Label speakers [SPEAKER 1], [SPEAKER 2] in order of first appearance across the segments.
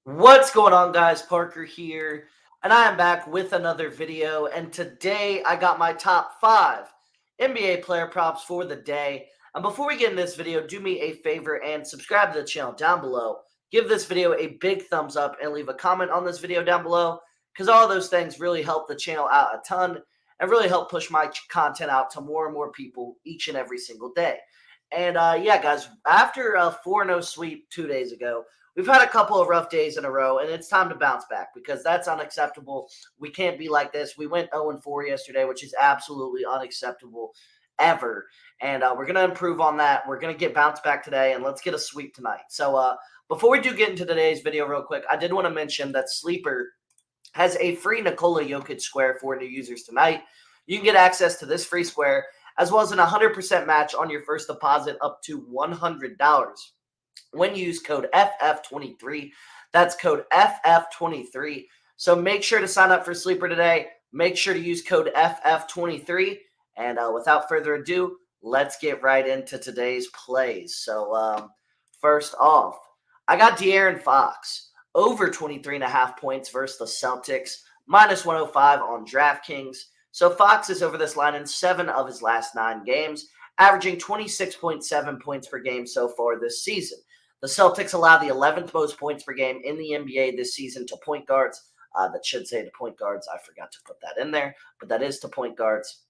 [SPEAKER 1] What's going on, guys? Parker here, and I am back with another video. And today I got my top 5 NBA player props for the day. And before we get in this video, do me a favor and subscribe to the channel down below. Give this video a big thumbs up and leave a comment on this video down below, because all those things really help the channel out a ton and really help push my content out to more and more people each and every single day. And yeah, guys, after a 4-0 sweep 2 days ago, we've had a couple of rough days in a row, and it's time to bounce back because that's unacceptable. We can't be like this. We went 0-4 yesterday, which is absolutely unacceptable ever. And we're going to improve on that. We're going to get bounced back today, and let's get a sweep tonight. So before we do get into today's video real quick, I did want to mention that Sleeper has a free Nikola Jokic square for new users tonight. You can get access to this free square as well as an 100% match on your first deposit up to $100 when you use code FF23. That's code FF23. So make sure to sign up for Sleeper today. Make sure to use code FF23. And without further ado, let's get right into today's plays. So first off, I got DeAaron Fox over 23.5 points versus the Celtics, minus 105 on DraftKings. So Fox is over this line in 7 of his last 9 games, averaging 26.7 points per game so far this season. The Celtics allow the 11th most points per game in the NBA this season to point guards. That should say to point guards. I forgot to put that in there, but that is to point guards.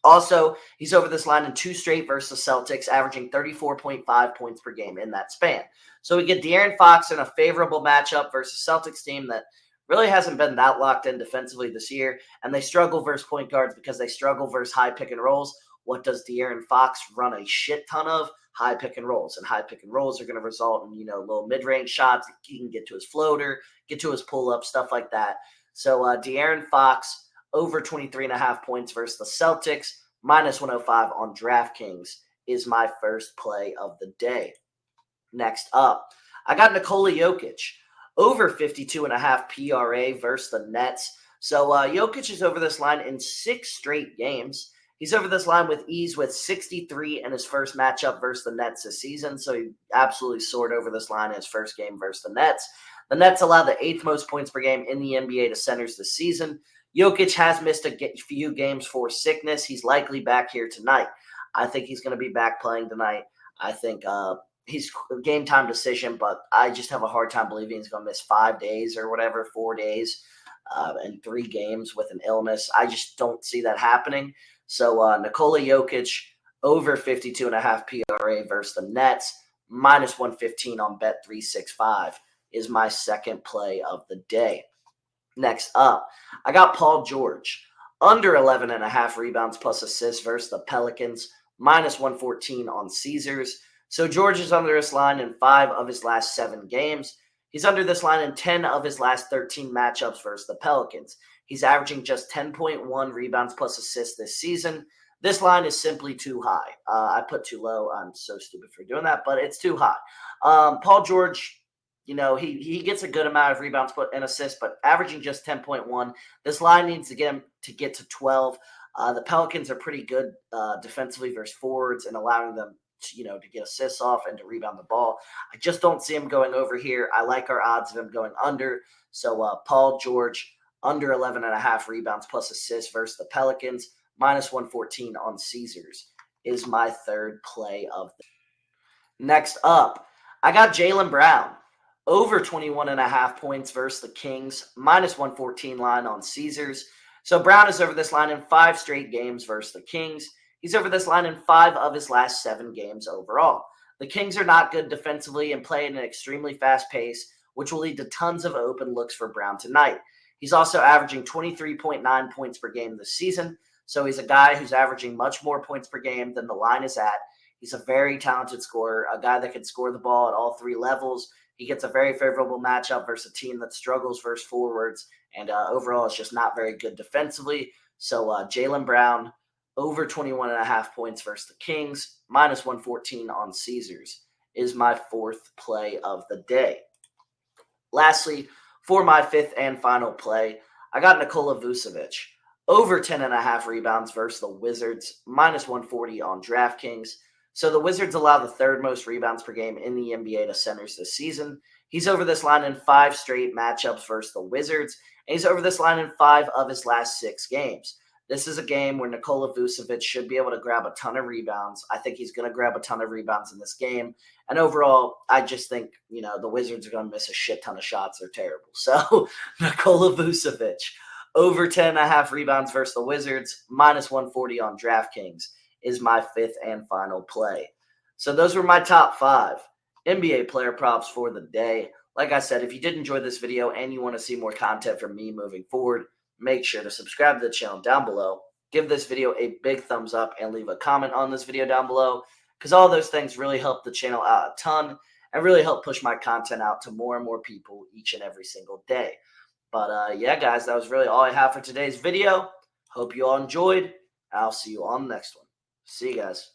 [SPEAKER 1] Also, he's over this line in 2 straight versus the Celtics, averaging 34.5 points per game in that span. So we get DeAaron Fox in a favorable matchup versus Celtics team that really hasn't been that locked in defensively this year, and they struggle versus point guards because they struggle versus high pick and rolls. What does DeAaron Fox run a shit ton of? High pick and rolls, and high pick and rolls are going to result in, little mid-range shots. He can get to his floater, get to his pull-up, stuff like that. So DeAaron Fox over 23.5 points versus the Celtics, minus 105 on DraftKings is my first play of the day. Next up, I got Nikola Jokic over 52.5 PRA versus the Nets. So Jokic is over this line in 6 straight games. He's over this line with ease with 63 in his first matchup versus the Nets this season. So he absolutely soared over this line in his first game versus the Nets. The Nets allow the 8th most points per game in the NBA to centers this season. Jokic has missed a few games for sickness. He's likely back here tonight. I think he's going to be back playing tonight. I think he's a game time decision, but I just have a hard time believing he's going to miss 5 days or whatever, 4 days and 3 games with an illness. I just don't see that happening. So Nikola Jokic over 52.5 PRA versus the Nets, minus 115 on Bet365 is my second play of the day. Next up, I got Paul George under 11.5 rebounds plus assists versus the Pelicans, minus 114 on Caesars. So George is under this line in 5 of his last 7 games. He's under this line in 10 of his last 13 matchups versus the Pelicans. He's averaging just 10.1 rebounds plus assists this season. This line is simply too high. I put too low. I'm so stupid for doing that, but it's too high. Paul George, he gets a good amount of rebounds and assists, but averaging just 10.1. This line needs to get him to get to 12. The Pelicans are pretty good defensively versus forwards and allowing them to get assists off and to rebound the ball. I just don't see him going over here. I like our odds of him going under. So Paul George under 11.5 rebounds plus assists versus the Pelicans, minus 114 on Caesars is my third play of the. Next up, I got Jaylen Brown over 21.5 points versus the Kings, minus 114 line on Caesars. So Brown is over this line in 5 straight games versus the Kings. He's over this line in 5 of his last 7 games overall. The Kings are not good defensively and play at an extremely fast pace, which will lead to tons of open looks for Brown tonight. He's also averaging 23.9 points per game this season, so he's a guy who's averaging much more points per game than the line is at. He's a very talented scorer, a guy that can score the ball at all 3 levels. He gets a very favorable matchup versus a team that struggles versus forwards, and overall is just not very good defensively. So Jaylen Brown, over 21.5 points versus the Kings, minus 114 on Caesars is my 4th play of the day. Lastly, for my 5th and final play, I got Nikola Vucevic over 10.5 rebounds versus the Wizards, minus 140 on DraftKings. So the Wizards allow the 3rd most rebounds per game in the NBA to centers this season. He's over this line in 5 straight matchups versus the Wizards, and he's over this line in 5 of his last 6 games. This is a game where Nikola Vucevic should be able to grab a ton of rebounds. I think he's going to grab a ton of rebounds in this game. And overall, I just think, the Wizards are going to miss a shit ton of shots. They're terrible. So, Nikola Vucevic, over 10.5 rebounds versus the Wizards, minus 140 on DraftKings is my 5th and final play. So those were my top 5 NBA player props for the day. Like I said, if you did enjoy this video and you want to see more content from me moving forward, make sure to subscribe to the channel down below. Give this video a big thumbs up and leave a comment on this video down below, because all those things really help the channel out a ton and really help push my content out to more and more people each and every single day. But yeah, guys, that was really all I have for today's video. Hope you all enjoyed. I'll see you on the next one. See you guys.